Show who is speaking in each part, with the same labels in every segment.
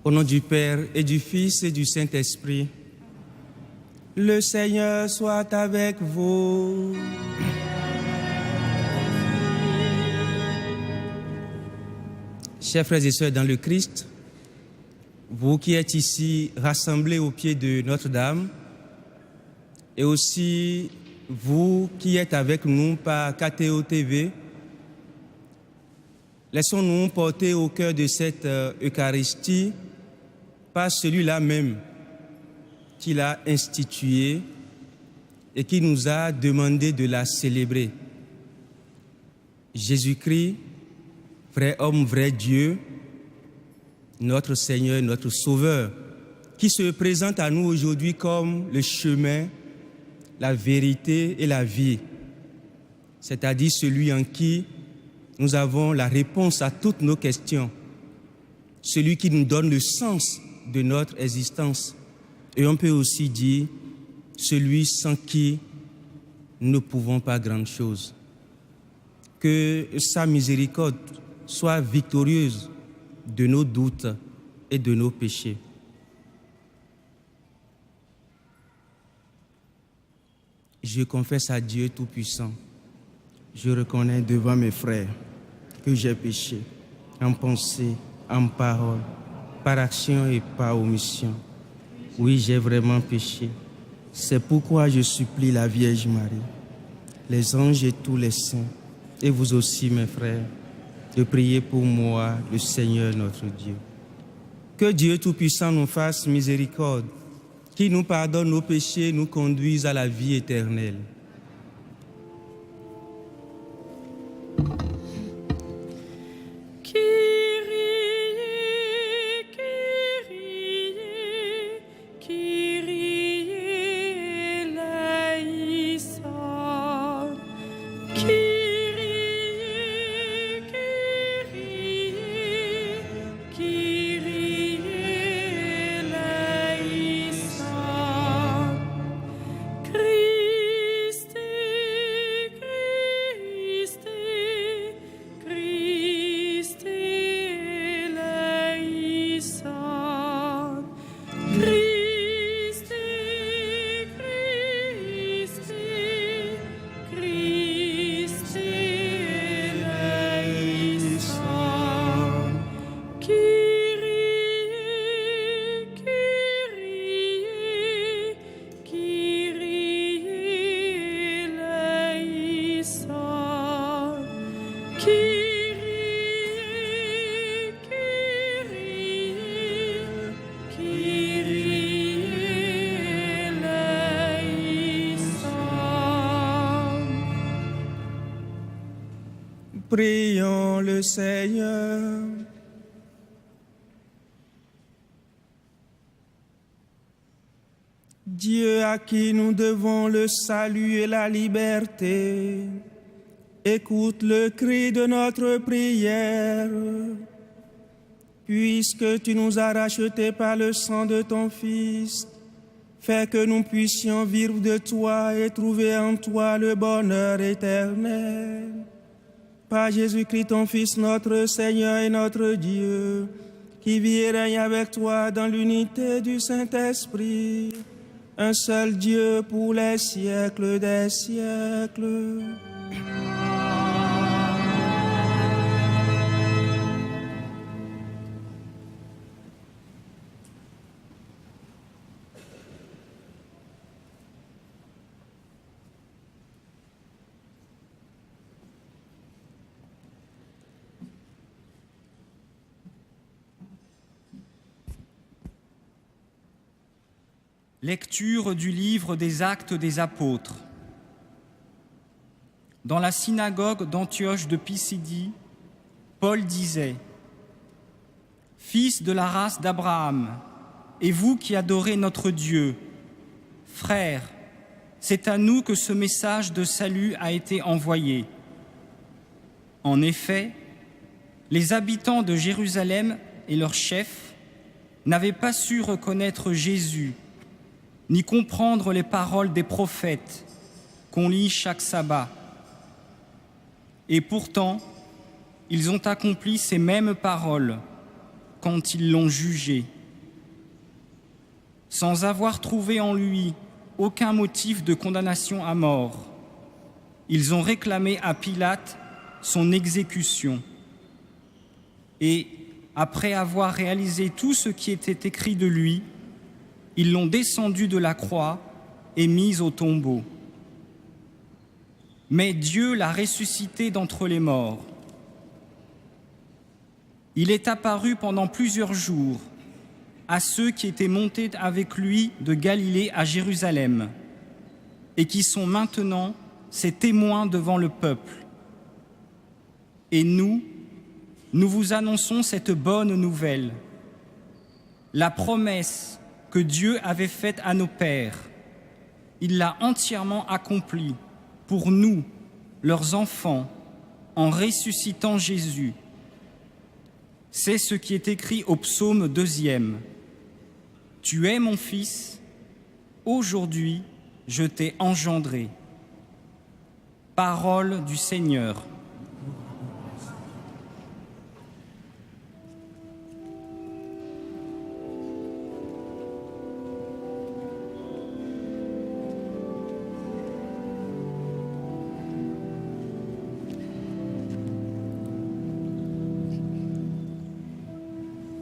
Speaker 1: Au nom du Père et du Fils et du Saint-Esprit, le Seigneur soit avec vous. Chers frères et sœurs dans le Christ, vous qui êtes ici rassemblés au pied de Notre-Dame, et aussi vous qui êtes avec nous par KTO TV, laissons-nous porter au cœur de cette Eucharistie par celui-là même qui l'a instituée et qui nous a demandé de la célébrer. Jésus-Christ, vrai homme, vrai Dieu, notre Seigneur, notre Sauveur, qui se présente à nous aujourd'hui comme le chemin, la vérité et la vie, c'est-à-dire celui en qui nous avons la réponse à toutes nos questions, celui qui nous donne le sens de notre existence. Et on peut aussi dire celui sans qui nous ne pouvons pas grand-chose. Que sa miséricorde soit victorieuse de nos doutes et de nos péchés. Je confesse à Dieu Tout-Puissant, je reconnais devant mes frères que j'ai péché en pensée, en parole, par action et par omission. Oui, j'ai vraiment péché. C'est pourquoi je supplie la Vierge Marie, les anges et tous les saints, et vous aussi, mes frères, de prier pour moi, le Seigneur notre Dieu. Que Dieu Tout-Puissant nous fasse miséricorde, qui nous pardonne nos péchés, nous conduise à la vie éternelle. Prions le Seigneur. Dieu à qui nous devons le salut et la liberté, écoute le cri de notre prière. Puisque tu nous as rachetés par le sang de ton Fils, fais que nous puissions vivre de toi et trouver en toi le bonheur éternel. Par Jésus-Christ, ton Fils, notre Seigneur et notre Dieu, qui vit et règne avec toi dans l'unité du Saint-Esprit, un seul Dieu pour les siècles des siècles.
Speaker 2: Lecture du livre des Actes des Apôtres. Dans la synagogue d'Antioche de Pisidie, Paul disait : « Fils de la race d'Abraham, et vous qui adorez notre Dieu, frères, c'est à nous que ce message de salut a été envoyé. En effet, les habitants de Jérusalem et leurs chefs n'avaient pas su reconnaître Jésus, ni comprendre les paroles des prophètes qu'on lit chaque sabbat. Et pourtant, ils ont accompli ces mêmes paroles quand ils l'ont jugé. sans avoir trouvé en lui aucun motif de condamnation à mort. Ils ont réclamé à Pilate son exécution. Et, après avoir réalisé tout ce qui était écrit de lui, ils l'ont descendu de la croix et mis au tombeau. Mais Dieu l'a ressuscité d'entre les morts. Il est apparu pendant plusieurs jours à ceux qui étaient montés avec lui de Galilée à Jérusalem et qui sont maintenant ses témoins devant le peuple. Et nous vous annonçons cette bonne nouvelle, la promesse que Dieu avait faite à nos pères. Il l'a entièrement accomplie pour nous, leurs enfants, en ressuscitant Jésus. C'est ce qui est écrit au psaume 2. Tu es mon fils, aujourd'hui je t'ai engendré. Parole du Seigneur.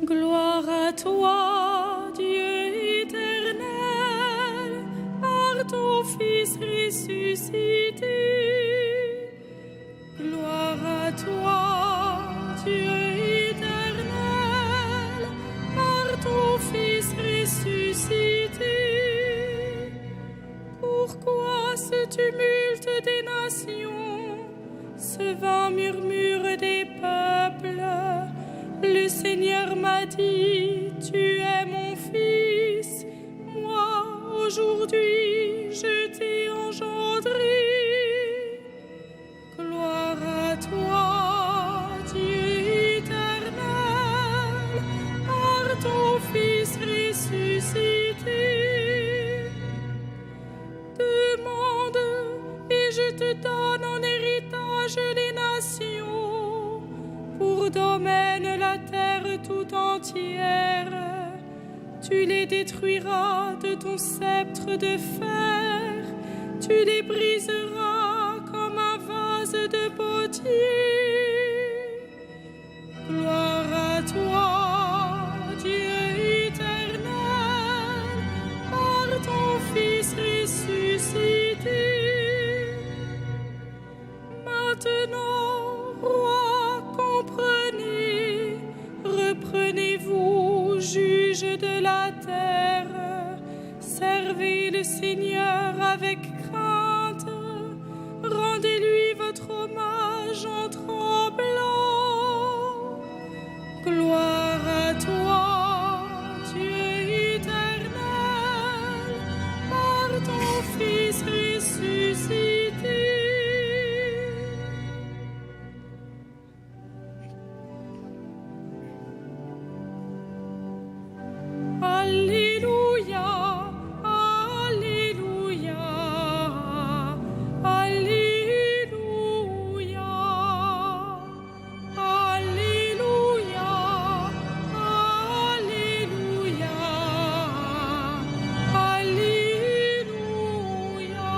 Speaker 3: Gloire à toi, Dieu éternel, par ton Fils ressuscité. Gloire à toi, Dieu éternel, par ton Fils ressuscité. Pourquoi ce tumulte des nations, ce vain murmure des peuples? Le Seigneur m'a dit, tu es mon fils, moi aujourd'hui je t'ai engendré. Gloire à toi, Dieu éternel, par ton Fils ressuscité. Demande et je te donne en héritage les nations. Pour domaine la terre tout entière, tu les détruiras de ton sceptre de fer, tu les briseras comme un vase de potier. Gloire à toi, Dieu éternel, par ton Fils ressuscité. Maintenant, Roi, comprenez, reprenez-vous, juge de la terre, servez le Seigneur avec crainte, rendez-lui votre hommage en tremblant. Gloire à toi, Dieu éternel, par ton Fils ressuscité. Alléluia, Alléluia, Alléluia, Alléluia, Alléluia, Alléluia.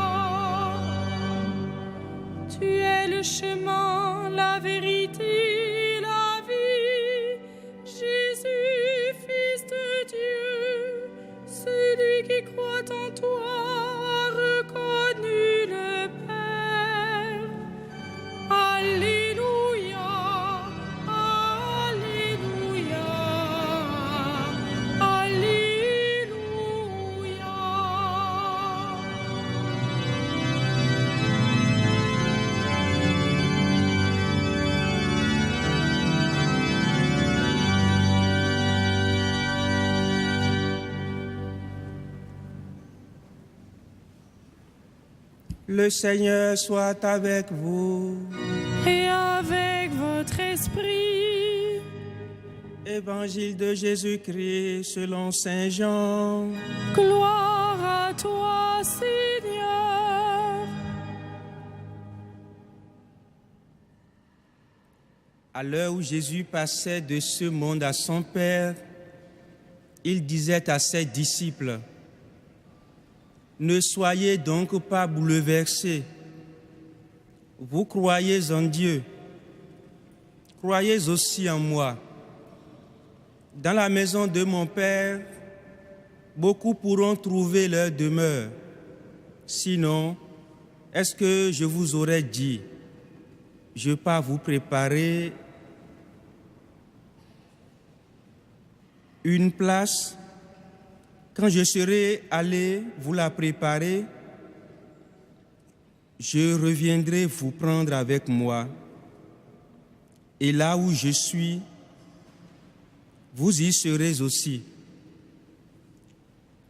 Speaker 3: Tu es le chemin, la vérité et la vie, Jésus, Fils de Dieu. Celui qui croit en toi a reconnu le Père. Alléluia, Alléluia, Alléluia.
Speaker 1: Le Seigneur soit avec vous.
Speaker 3: Et avec votre esprit.
Speaker 1: Évangile de Jésus-Christ selon Saint Jean.
Speaker 3: Gloire à toi, Seigneur.
Speaker 1: À l'heure où Jésus passait de ce monde à son Père, il disait à ses disciples, « Ne soyez donc pas bouleversés. Vous croyez en Dieu, croyez aussi en moi. Dans la maison de mon Père, beaucoup pourront trouver leur demeure. Sinon, est-ce que je vous aurais dit, je pars vous préparer une place? Quand je serai allé vous la préparer, je reviendrai vous prendre avec moi. Et là où je suis, vous y serez aussi.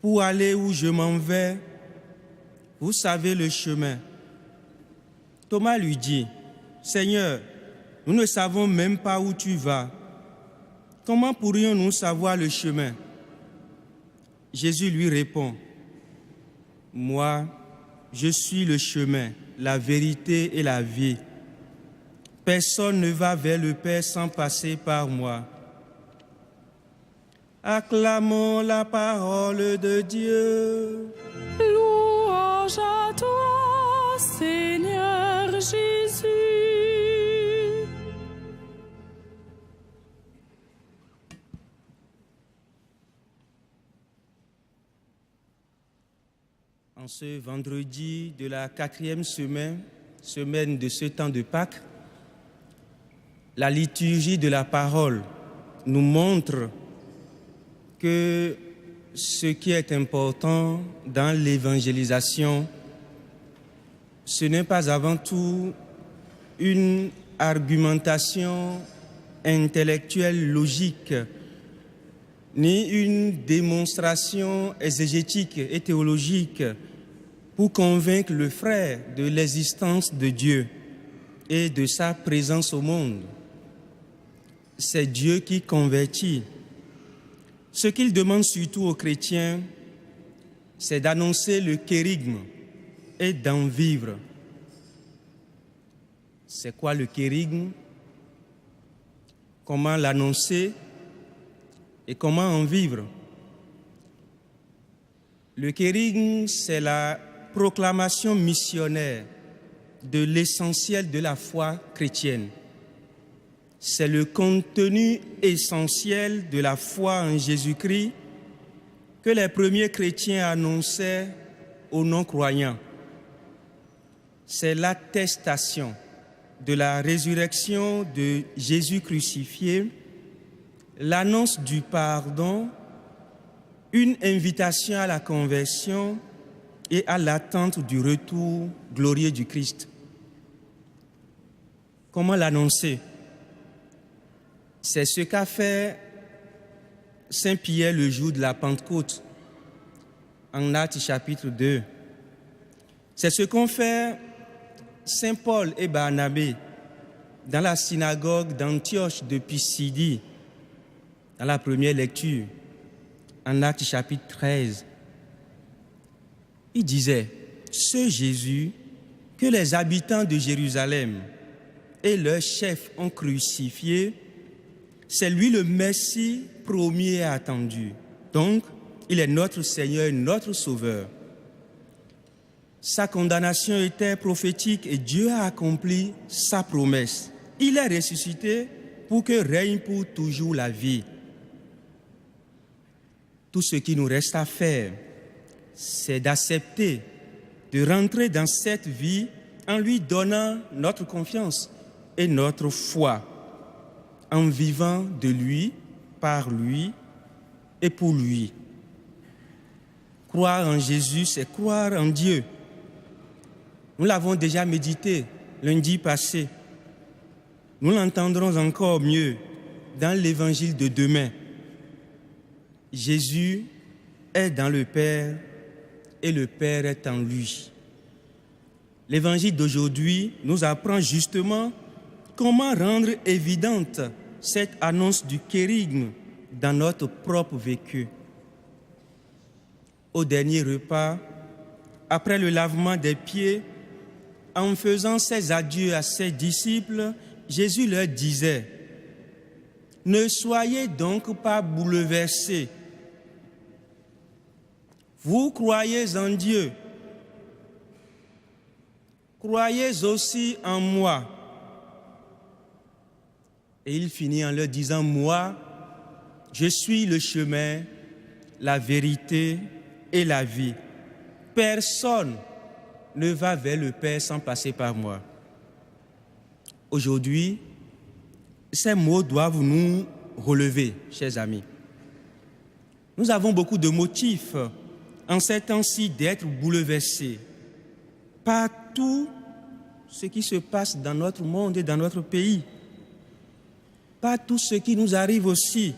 Speaker 1: Pour aller où je m'en vais, vous savez le chemin. » Thomas lui dit, « Seigneur, nous ne savons même pas où tu vas. Comment pourrions-nous savoir le chemin ?» Jésus lui répond, « Moi, je suis le chemin, la vérité et la vie. Personne ne va vers le Père sans passer par moi. » Acclamons la parole de Dieu.
Speaker 3: Louange à toi, Seigneur Jésus.
Speaker 1: En ce vendredi de la 4e semaine de ce temps de Pâques, la liturgie de la parole nous montre que ce qui est important dans l'évangélisation, ce n'est pas avant tout une argumentation intellectuelle logique, ni une démonstration exégétique et théologique pour convaincre le frère de l'existence de Dieu et de sa présence au monde. C'est Dieu qui convertit. Ce qu'il demande surtout aux chrétiens, c'est d'annoncer le kérygme et d'en vivre. C'est quoi le kérygme? Comment l'annoncer et comment en vivre? Le kérygme, c'est la proclamation missionnaire de l'essentiel de la foi chrétienne. C'est le contenu essentiel de la foi en Jésus-Christ que les premiers chrétiens annonçaient aux non-croyants. C'est l'attestation de la résurrection de Jésus crucifié, l'annonce du pardon, une invitation à la conversion et à l'attente du retour glorieux du Christ. Comment l'annoncer? C'est ce qu'a fait Saint Pierre le jour de la Pentecôte, en Actes chapitre 2. C'est ce qu'ont fait Saint Paul et Barnabé dans la synagogue d'Antioche de Pisidie, dans la première lecture, en Actes chapitre 13. Il disait, ce Jésus que les habitants de Jérusalem et leurs chefs ont crucifié, c'est lui le Messie promis et attendu. Donc, il est notre Seigneur et notre Sauveur. Sa condamnation était prophétique et Dieu a accompli sa promesse. Il est ressuscité pour que règne pour toujours la vie. Tout ce qui nous reste à faire, c'est d'accepter, de rentrer dans cette vie en lui donnant notre confiance et notre foi, en vivant de lui, par lui et pour lui. Croire en Jésus, c'est croire en Dieu. Nous l'avons déjà médité lundi passé. Nous l'entendrons encore mieux dans l'évangile de demain. Jésus est dans le Père et le Père est en lui. L'évangile d'aujourd'hui nous apprend justement comment rendre évidente cette annonce du kérygme dans notre propre vécu. Au dernier repas, après le lavement des pieds, en faisant ses adieux à ses disciples, Jésus leur disait, « Ne soyez donc pas bouleversés, Vous croyez en Dieu. Croyez aussi en moi. Et il finit en leur disant, moi, je suis le chemin, la vérité et la vie. Personne ne va vers le Père sans passer par moi. Aujourd'hui, ces mots doivent nous relever, chers amis. Nous avons beaucoup de motifs en ces temps-ci d'être bouleversés par tout ce qui se passe dans notre monde et dans notre pays, par tout ce qui nous arrive aussi,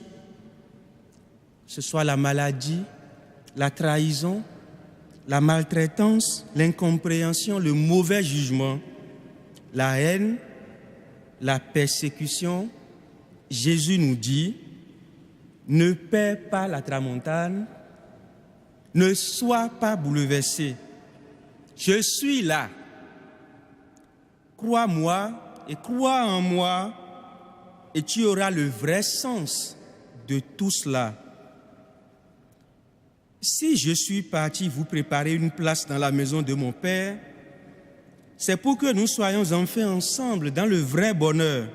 Speaker 1: que ce soit la maladie, la trahison, la maltraitance, l'incompréhension, le mauvais jugement, la haine, la persécution. Jésus nous dit, ne perds pas la tramontane, ne sois pas bouleversé. Je suis là. Crois-moi et crois en moi et tu auras le vrai sens de tout cela. Si je suis parti vous préparer une place dans la maison de mon Père, c'est pour que nous soyons enfin ensemble dans le vrai bonheur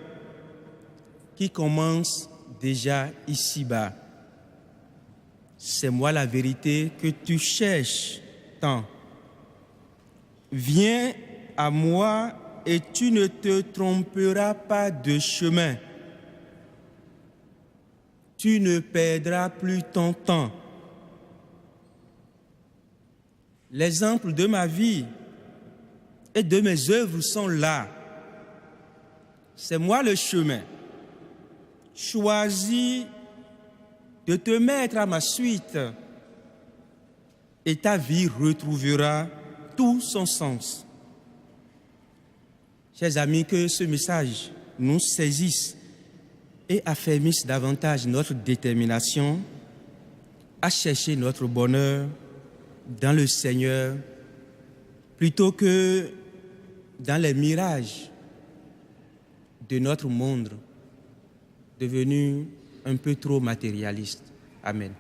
Speaker 1: qui commence déjà ici-bas. C'est moi la vérité que tu cherches tant. Viens à moi et tu ne te tromperas pas de chemin. Tu ne perdras plus ton temps. L'exemple de ma vie et de mes œuvres sont là. C'est moi le chemin. Choisis de te mettre à ma suite et ta vie retrouvera tout son sens. Chers amis, que ce message nous saisisse et affermisse davantage notre détermination à chercher notre bonheur dans le Seigneur plutôt que dans les mirages de notre monde devenu un peu trop matérialiste. Amen.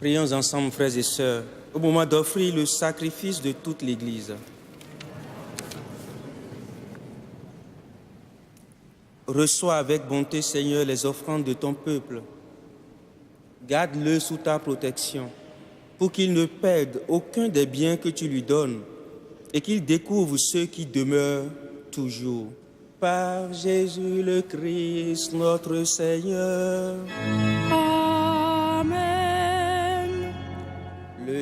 Speaker 1: Prions ensemble, frères et sœurs, au moment d'offrir le sacrifice de toute l'Église. Reçois avec bonté, Seigneur, les offrandes de ton peuple. Garde-le sous ta protection, pour qu'il ne perde aucun des biens que tu lui donnes et qu'il découvre ceux qui demeurent toujours. Par Jésus le Christ, notre Seigneur.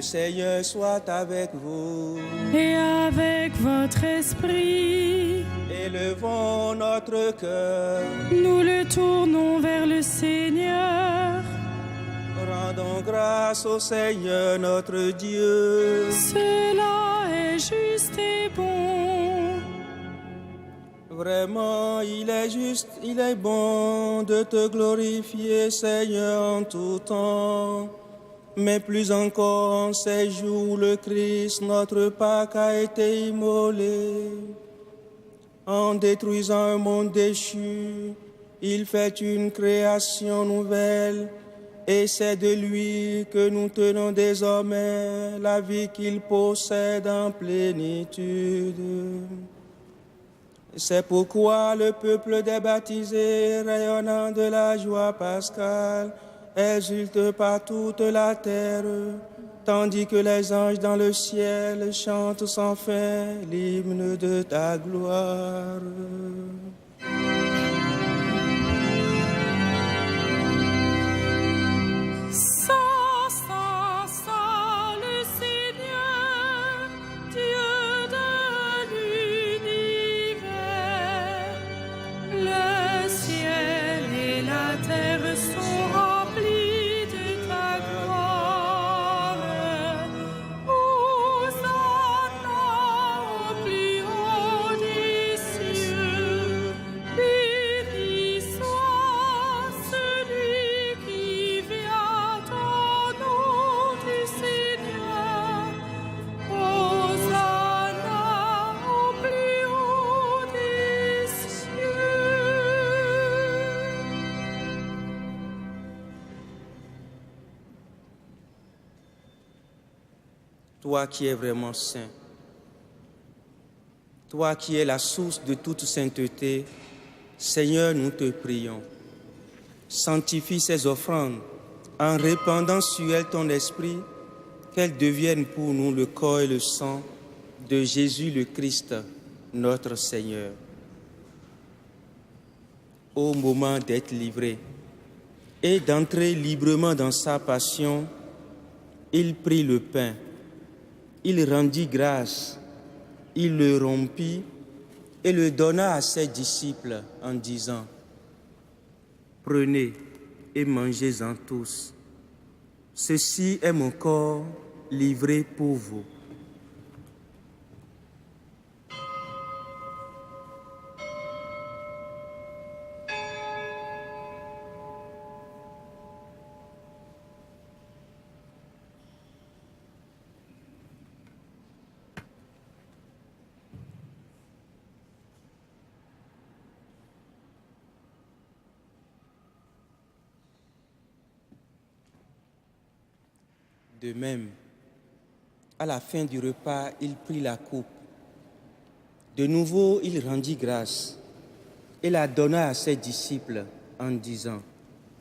Speaker 1: Le Seigneur soit avec vous.
Speaker 3: Et avec votre esprit.
Speaker 1: Élevons notre cœur.
Speaker 3: Nous le tournons vers le Seigneur.
Speaker 1: Rendons grâce au Seigneur notre Dieu.
Speaker 3: Cela est juste et bon.
Speaker 1: Vraiment, il est juste, il est bon de te glorifier, Seigneur, en tout temps. Mais plus encore en ces jours où le Christ, notre Pâque, a été immolé. En détruisant un monde déchu, il fait une création nouvelle. Et c'est de lui que nous tenons désormais la vie qu'il possède en plénitude. C'est pourquoi le peuple des baptisés, rayonnant de la joie pascale, exulte par toute la terre, tandis que les anges dans le ciel chantent sans fin l'hymne de ta gloire. Toi qui es vraiment saint, toi qui es la source de toute sainteté, Seigneur, nous te prions. Sanctifie ces offrandes en répandant sur elles ton esprit, qu'elles deviennent pour nous le corps et le sang de Jésus le Christ, notre Seigneur. Au moment d'être livré et d'entrer librement dans sa passion, il prit le pain. Il rendit grâce, il le rompit et le donna à ses disciples en disant : « Prenez et mangez-en tous. Ceci est mon corps livré pour vous. » De même, à la fin du repas, il prit la coupe. De nouveau, il rendit grâce et la donna à ses disciples en disant :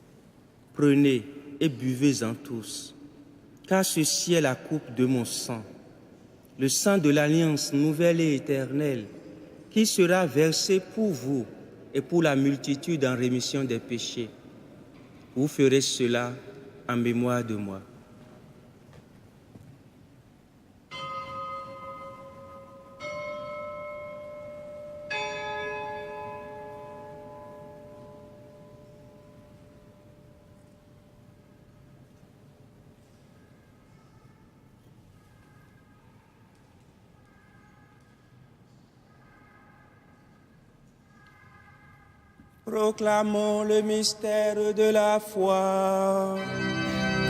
Speaker 1: « Prenez et buvez-en tous, car ceci est la coupe de mon sang, le sang de l'alliance nouvelle et éternelle, qui sera versé pour vous et pour la multitude en rémission des péchés. Vous ferez cela en mémoire de moi. » Proclamons le mystère de la foi.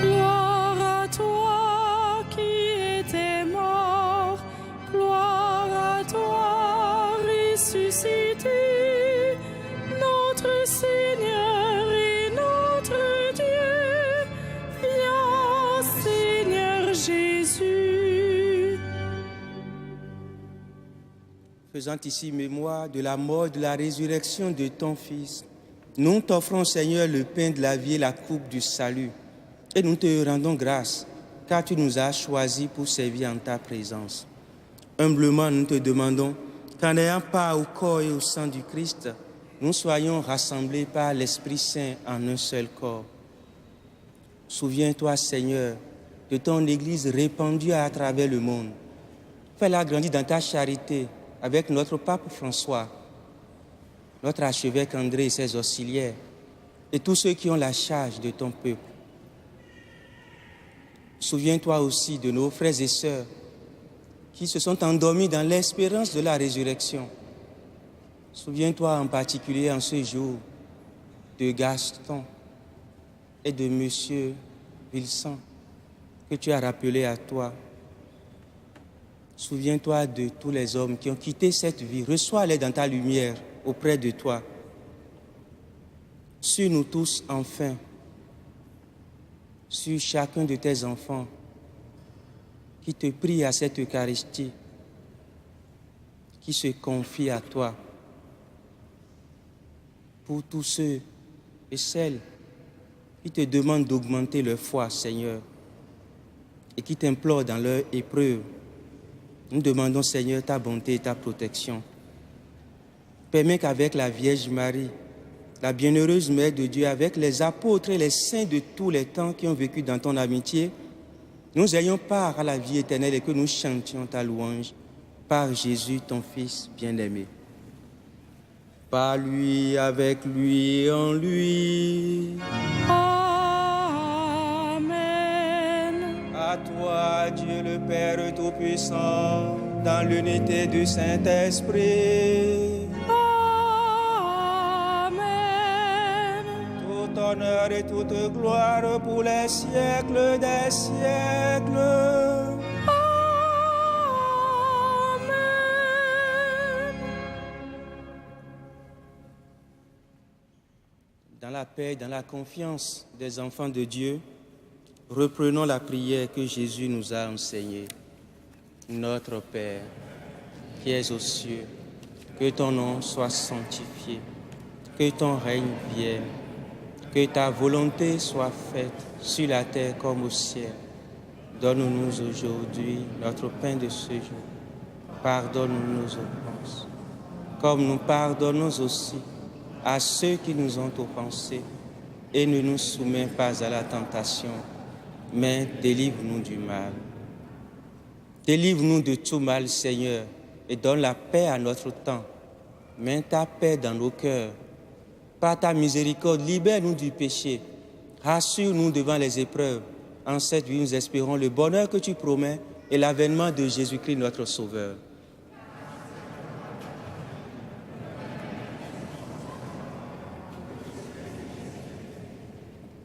Speaker 3: Gloire à toi qui étais mort, gloire à toi ressuscité, notre Seigneur et notre Dieu. Viens, Seigneur Jésus.
Speaker 1: Faisant ici mémoire de la mort et de la résurrection de ton Fils, nous t'offrons, Seigneur, le pain de la vie et la coupe du salut. Et nous te rendons grâce, car tu nous as choisis pour servir en ta présence. Humblement, nous te demandons qu'en ayant part au corps et au sang du Christ, nous soyons rassemblés par l'Esprit Saint en un seul corps. Souviens-toi, Seigneur, de ton Église répandue à travers le monde. Fais-la grandir dans ta charité avec notre pape François, notre archevêque André et ses auxiliaires, et tous ceux qui ont la charge de ton peuple. Souviens-toi aussi de nos frères et sœurs qui se sont endormis dans l'espérance de la résurrection. Souviens-toi en particulier en ce jour de Gaston et de Monsieur Wilson que tu as rappelé à toi. Souviens-toi de tous les hommes qui ont quitté cette vie. Reçois-les dans ta lumière auprès de toi. Sur nous tous, enfin, sur chacun de tes enfants qui te prient à cette Eucharistie, qui se confient à toi. Pour tous ceux et celles qui te demandent d'augmenter leur foi, Seigneur, et qui t'implorent dans leur épreuve, nous demandons, Seigneur, ta bonté et ta protection. Permets qu'avec la Vierge Marie, la bienheureuse Mère de Dieu, avec les apôtres et les saints de tous les temps qui ont vécu dans ton amitié, nous ayons part à la vie éternelle et que nous chantions ta louange par Jésus, ton Fils bien-aimé. Par lui, avec lui, en lui.
Speaker 3: Amen.
Speaker 1: À toi, Dieu le Père Tout-Puissant, dans l'unité du Saint-Esprit.
Speaker 3: Amen.
Speaker 1: Tout honneur et toute gloire pour les siècles des siècles. Dans la paix, dans la confiance des enfants de Dieu, reprenons la prière que Jésus nous a enseignée. Notre Père, qui es aux cieux, que ton nom soit sanctifié, que ton règne vienne, que ta volonté soit faite sur la terre comme au ciel. Donne-nous aujourd'hui notre pain de ce jour. Pardonne-nous nos offenses, comme nous pardonnons aussi à ceux qui nous ont offensés, et ne nous soumets pas à la tentation, mais délivre-nous du mal. Délivre-nous de tout mal, Seigneur, et donne la paix à notre temps. Mets ta paix dans nos cœurs. Par ta miséricorde, libère-nous du péché. Rassure-nous devant les épreuves. En cette vie, nous espérons le bonheur que tu promets et l'avènement de Jésus-Christ, notre Sauveur.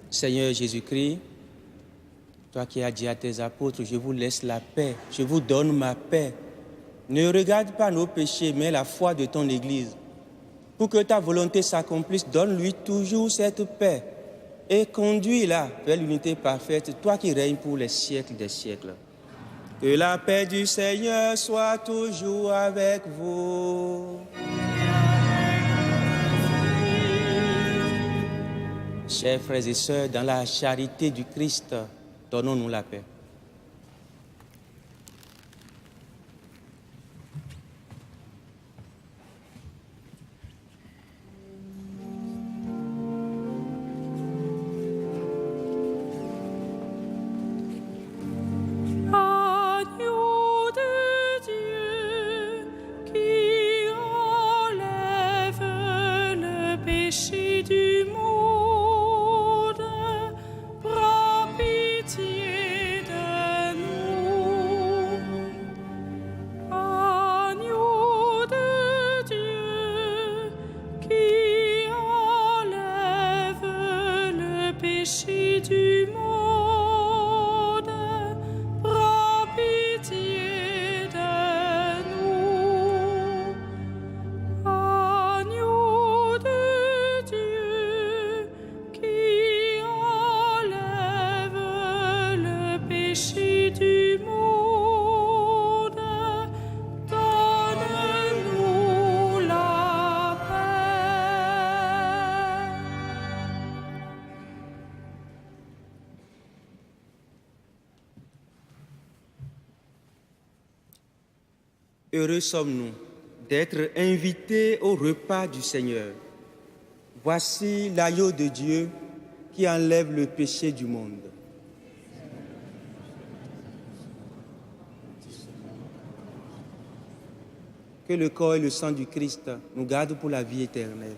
Speaker 1: Seigneur Jésus-Christ, toi qui as dit à tes apôtres, je vous laisse la paix, je vous donne ma paix. Ne regarde pas nos péchés, mais la foi de ton Église. Pour que ta volonté s'accomplisse, donne-lui toujours cette paix et conduis-la vers l'unité parfaite, toi qui règnes pour les siècles des siècles. Que la paix du Seigneur soit toujours avec vous. Chers frères et sœurs, dans la charité du Christ, donnons-nous la paix.
Speaker 3: Agneau de Dieu qui enlève le péché du monde, prends pitié de nous. Agneau de Dieu qui enlève le péché du monde, prends pitié de nous. Agneau de Dieu qui enlève le péché du monde, donne-nous la paix.
Speaker 1: Heureux sommes-nous d'être invités au repas du Seigneur. Voici l'agneau de Dieu qui enlève le péché du monde. Que le corps et le sang du Christ nous gardent pour la vie éternelle.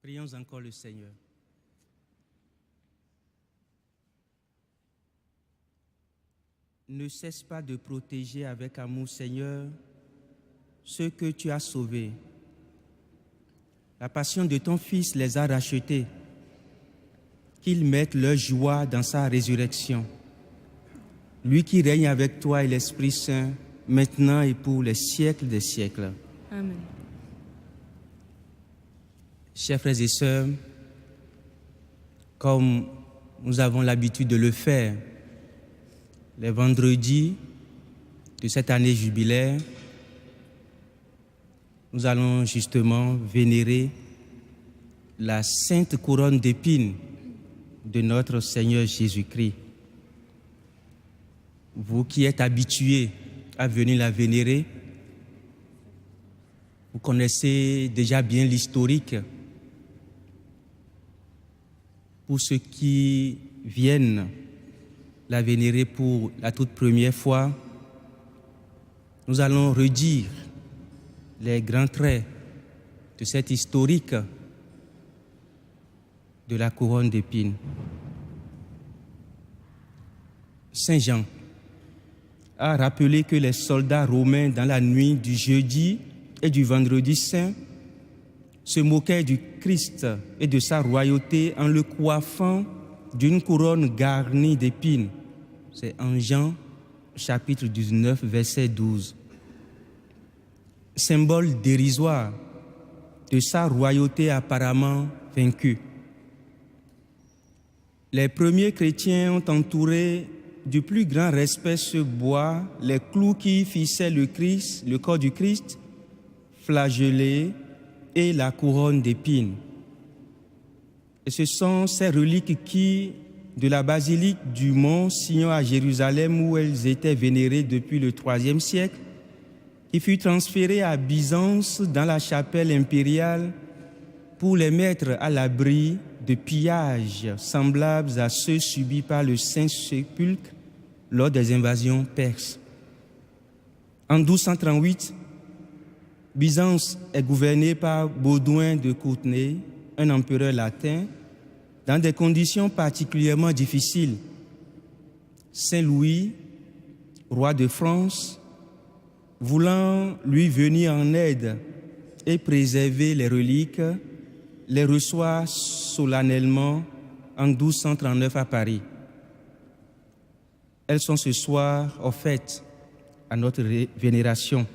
Speaker 1: Prions encore le Seigneur. Ne cesse pas de protéger avec amour, Seigneur, ceux que tu as sauvés. La passion de ton Fils les a rachetés. Qu'ils mettent leur joie dans sa résurrection. Lui qui règne avec toi et l'Esprit Saint, maintenant et pour les siècles des siècles.
Speaker 3: Amen.
Speaker 1: Chers frères et sœurs, comme nous avons l'habitude de le faire, les vendredis de cette année jubilaire, nous allons justement vénérer la sainte couronne d'épines de notre Seigneur Jésus-Christ. Vous qui êtes habitués à venir la vénérer, vous connaissez déjà bien l'historique. Pour ceux qui viennent la vénérer pour la toute première fois, nous allons redire les grands traits de cette historique de la couronne d'épines. Saint Jean a rappelé que les soldats romains, dans la nuit du jeudi et du vendredi saint, se moquaient du Christ et de sa royauté en le coiffant d'une couronne garnie d'épines. C'est en Jean, chapitre 19, verset 12. Symbole dérisoire de sa royauté apparemment vaincue. Les premiers chrétiens ont entouré du plus grand respect ce bois, les clous qui fissaient le Christ, le corps du Christ, flagellé, et la couronne d'épines. Et ce sont ces reliques qui, de la basilique du mont Sion à Jérusalem, où elles étaient vénérées depuis le IIIe siècle, qui fut transférées à Byzance dans la chapelle impériale pour les mettre à l'abri de pillages semblables à ceux subis par le Saint-Sépulcre lors des invasions perses. En 1238, Byzance est gouvernée par Baudouin de Courtenay, un empereur latin, dans des conditions particulièrement difficiles. Saint Louis, roi de France, voulant lui venir en aide et préserver les reliques, les reçoit solennellement en 1239 à Paris. Elles sont ce soir offertes à notre vénération.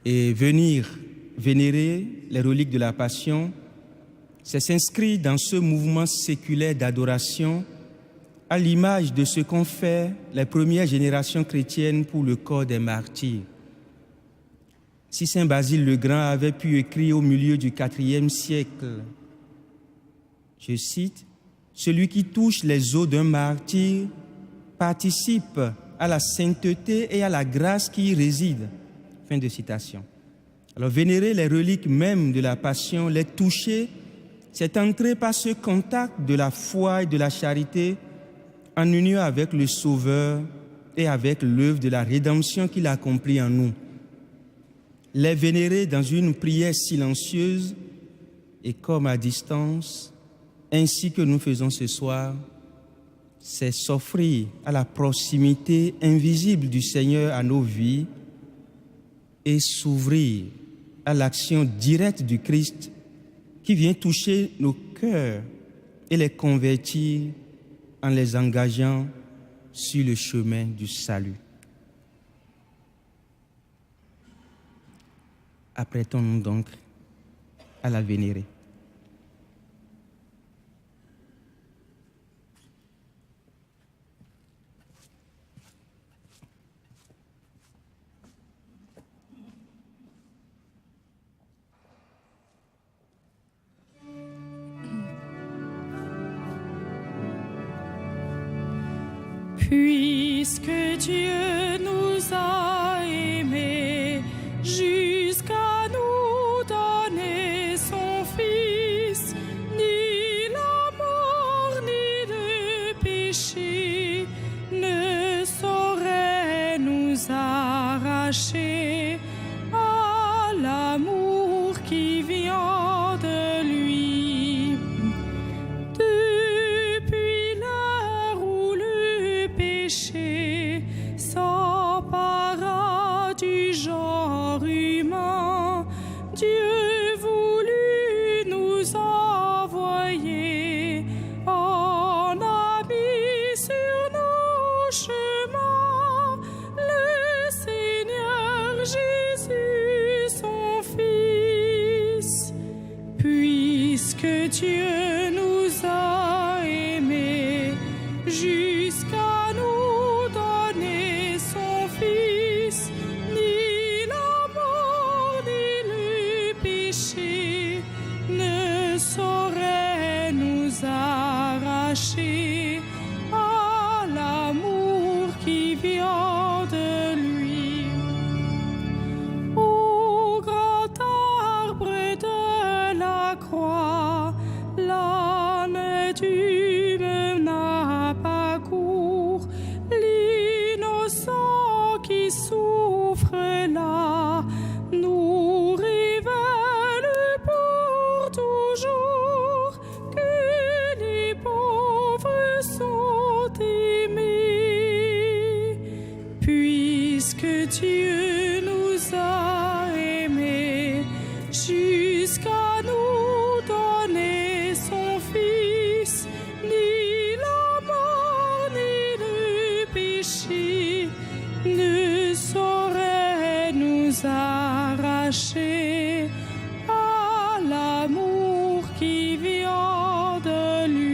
Speaker 1: Et venir vénérer les reliques de la Passion, c'est s'inscrire dans ce mouvement séculaire d'adoration à l'image de ce qu'ont fait les premières générations chrétiennes pour le corps des martyrs. Si saint Basile le Grand avait pu écrire au milieu du IVe siècle, je cite, « Celui qui touche les os d'un martyr participe à la sainteté et à la grâce qui y réside. » Fin de citation. Alors, vénérer les reliques même de la Passion, les toucher, c'est entrer par ce contact de la foi et de la charité en union avec le Sauveur et avec l'œuvre de la rédemption qu'il a accomplie en nous. Les vénérer dans une prière silencieuse et comme à distance, ainsi que nous faisons ce soir, c'est s'offrir à la proximité invisible du Seigneur à nos vies et s'ouvrir à l'action directe du Christ qui vient toucher nos cœurs et les convertir en les engageant sur le chemin du salut. Apprêtons-nous donc à la vénérer.
Speaker 3: Puisque Dieu nous a aimés jusqu'à nous donner son Fils, ni la mort ni le péché ne saurait nous arracher à l'amour qui vient de lui. puisque Dieu nous a aimés jusqu'à nous donner son Fils, ni la mort ni le péché ne saurait nous arracher à l'amour qui vient de lui. Au grand arbre de la croix, l'âne du n'a pas court, l'innocent qui souffre là nous révèle pour toujours que les pauvres sont aimés, puisque Dieu nous a aimés jusqu'à nous donner son Fils, ni la mort ni le péché ne saurait nous arracher à l'amour qui vient de lui.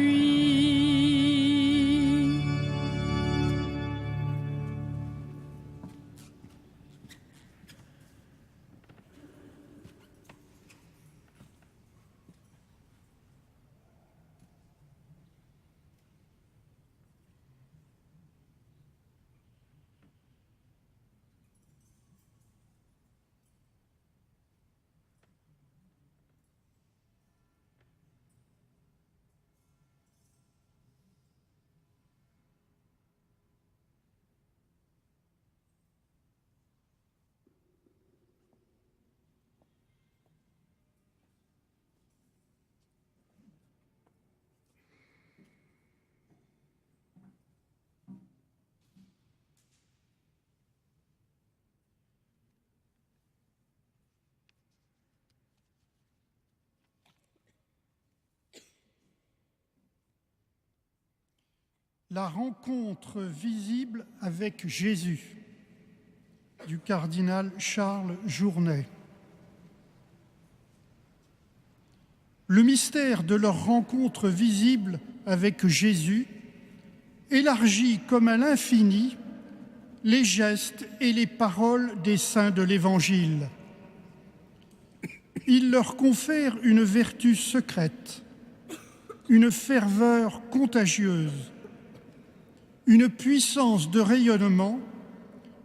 Speaker 4: La rencontre visible avec Jésus du cardinal Charles Journet. Le mystère de leur rencontre visible avec Jésus élargit comme à l'infini les gestes et les paroles des saints de l'Évangile. Il leur confère une vertu secrète, une ferveur contagieuse, une puissance de rayonnement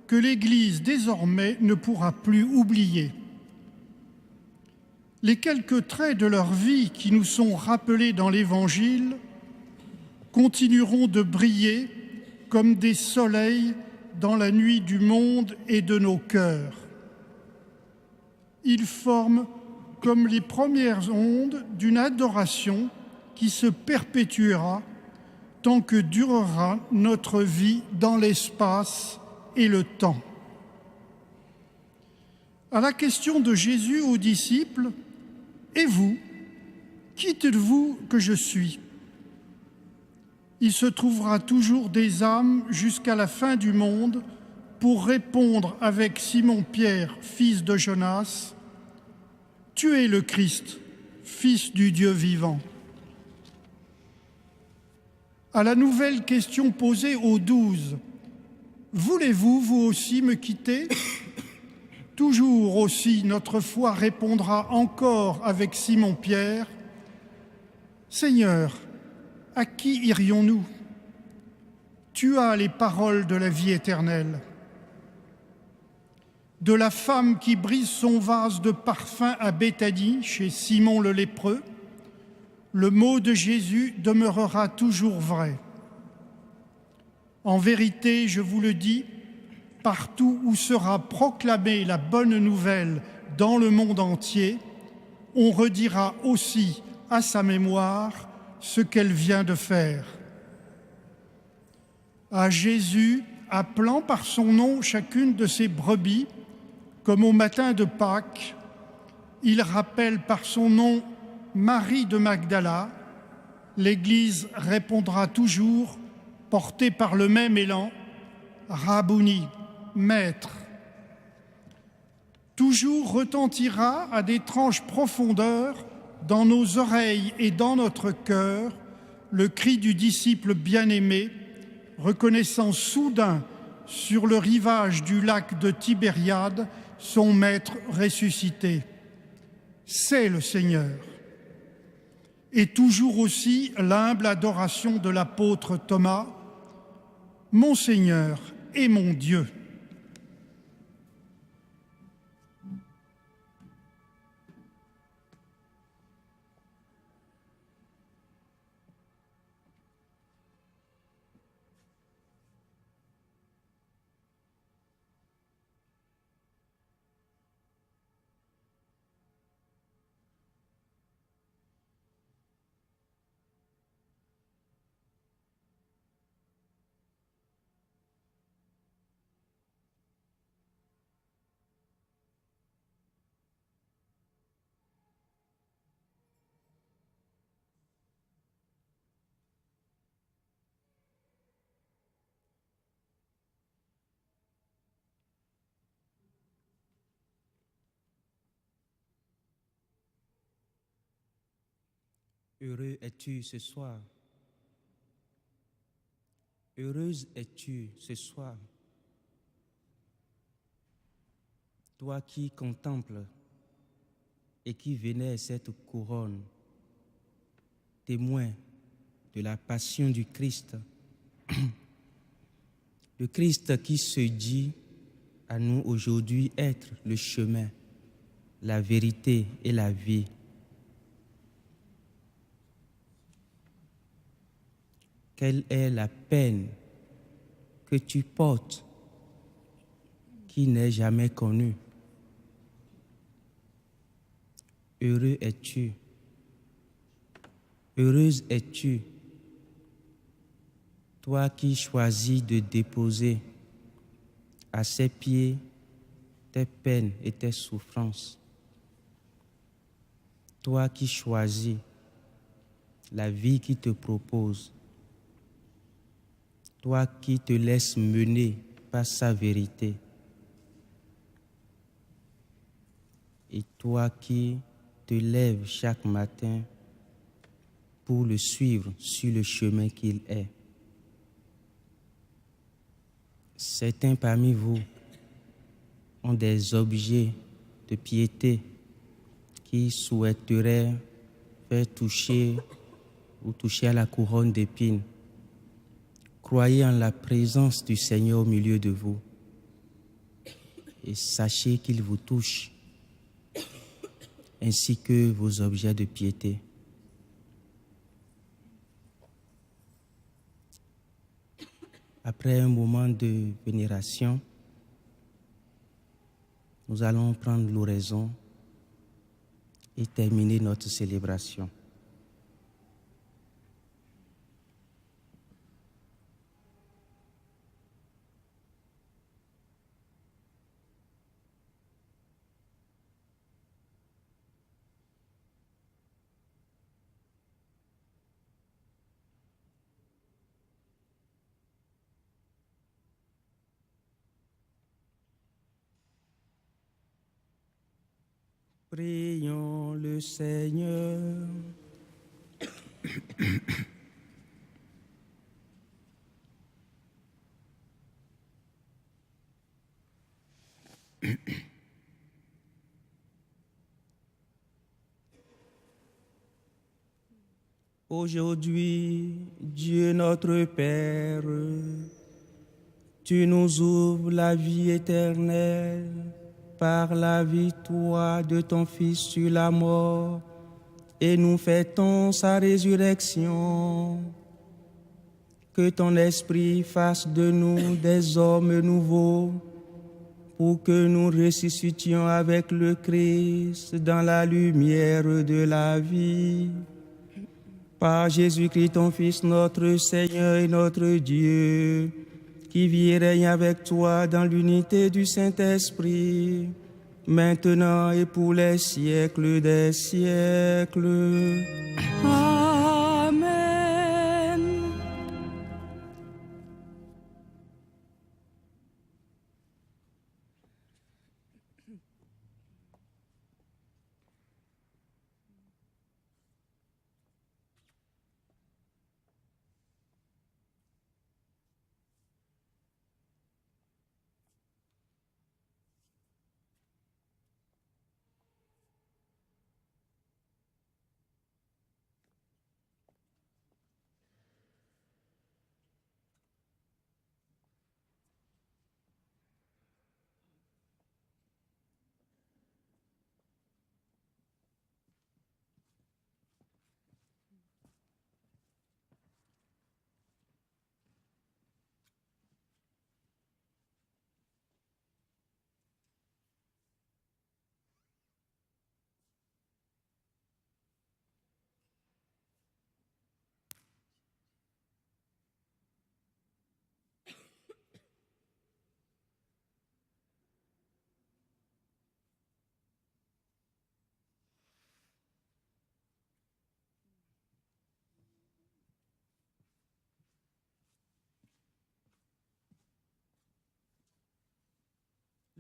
Speaker 4: que l'Église désormais ne pourra plus oublier. Les quelques traits de leur vie qui nous sont rappelés dans l'Évangile continueront de briller comme des soleils dans la nuit du monde et de nos cœurs. Ils forment comme les premières ondes d'une adoration qui se perpétuera tant que durera notre vie dans l'espace et le temps. À la question de Jésus aux disciples, « Et vous, qui dites-vous que je suis ?» Il se trouvera toujours des âmes jusqu'à la fin du monde pour répondre avec Simon-Pierre, fils de Jonas, « Tu es le Christ, fils du Dieu vivant. » À la nouvelle question posée aux 12, « Voulez-vous, vous aussi, me quitter ?» Toujours aussi, notre foi répondra encore avec Simon-Pierre, « Seigneur, à qui irions-nous? Tu as les paroles de la vie éternelle. » De la femme qui brise son vase de parfum à Béthanie, chez Simon le lépreux, le mot de Jésus demeurera toujours vrai. En vérité, je vous le dis, partout où sera proclamée la bonne nouvelle dans le monde entier, on redira aussi à sa mémoire ce qu'elle vient de faire. À Jésus, appelant par son nom chacune de ses brebis, comme au matin de Pâques, il rappelle par son nom Marie de Magdala, l'Église répondra toujours, portée par le même élan, Rabouni, Maître. Toujours retentira à d'étranges profondeurs dans nos oreilles et dans notre cœur, le cri du disciple bien-aimé, reconnaissant soudain sur le rivage du lac de Tibériade son Maître ressuscité. C'est le Seigneur. Et toujours aussi l'humble adoration de l'apôtre Thomas, mon Seigneur et mon Dieu.
Speaker 1: Heureux es-tu ce soir. Heureuse es-tu ce soir. Toi qui contemples et qui vénères cette couronne, témoin de la passion du Christ, le Christ qui se dit à nous aujourd'hui être le chemin, la vérité et la vie. Quelle est la peine que tu portes qui n'est jamais connue? Heureux es-tu, heureuse es-tu, toi qui choisis de déposer à ses pieds tes peines et tes souffrances. Toi qui choisis la vie qu'il te propose. Toi qui te laisses mener par sa vérité. Et toi qui te lèves chaque matin pour le suivre sur le chemin qu'il est. Certains parmi vous ont des objets de piété qui souhaiteraient faire toucher ou toucher à la couronne d'épines. Croyez en la présence du Seigneur au milieu de vous et sachez qu'il vous touche, ainsi que vos objets de piété. Après un moment de vénération, nous allons prendre l'oraison et terminer notre célébration. Prions le Seigneur. Aujourd'hui, Dieu notre Père, tu nous ouvres la vie éternelle par la victoire de ton Fils sur la mort, et nous fêtons sa résurrection. Que ton esprit fasse de nous des hommes nouveaux, pour que nous ressuscitions avec le Christ dans la lumière de la vie. Par Jésus-Christ, ton Fils, notre Seigneur et notre Dieu, qui vit et règne avec toi dans l'unité du Saint-Esprit, maintenant et pour les siècles des siècles.
Speaker 3: Amen.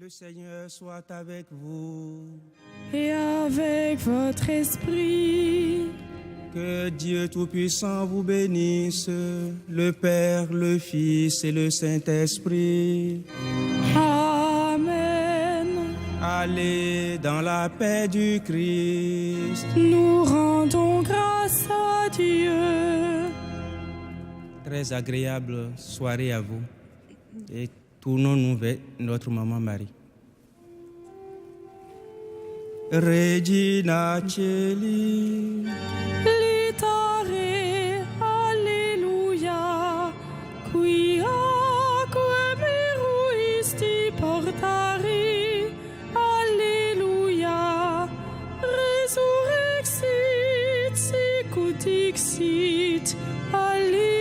Speaker 1: Le Seigneur soit avec vous.
Speaker 3: Et avec votre esprit.
Speaker 1: Que Dieu Tout-Puissant vous bénisse, le Père, le Fils et le Saint-Esprit.
Speaker 3: Amen.
Speaker 1: Allez dans la paix du Christ.
Speaker 3: Nous rendons grâce à Dieu.
Speaker 1: Très agréable soirée à vous. Et tournons-nous vers notre maman Marie. Regina Celi.
Speaker 3: Litare, Alleluia, quiaque meruisti portari, Alleluia, resurrexit, sicut dixit, Alleluia.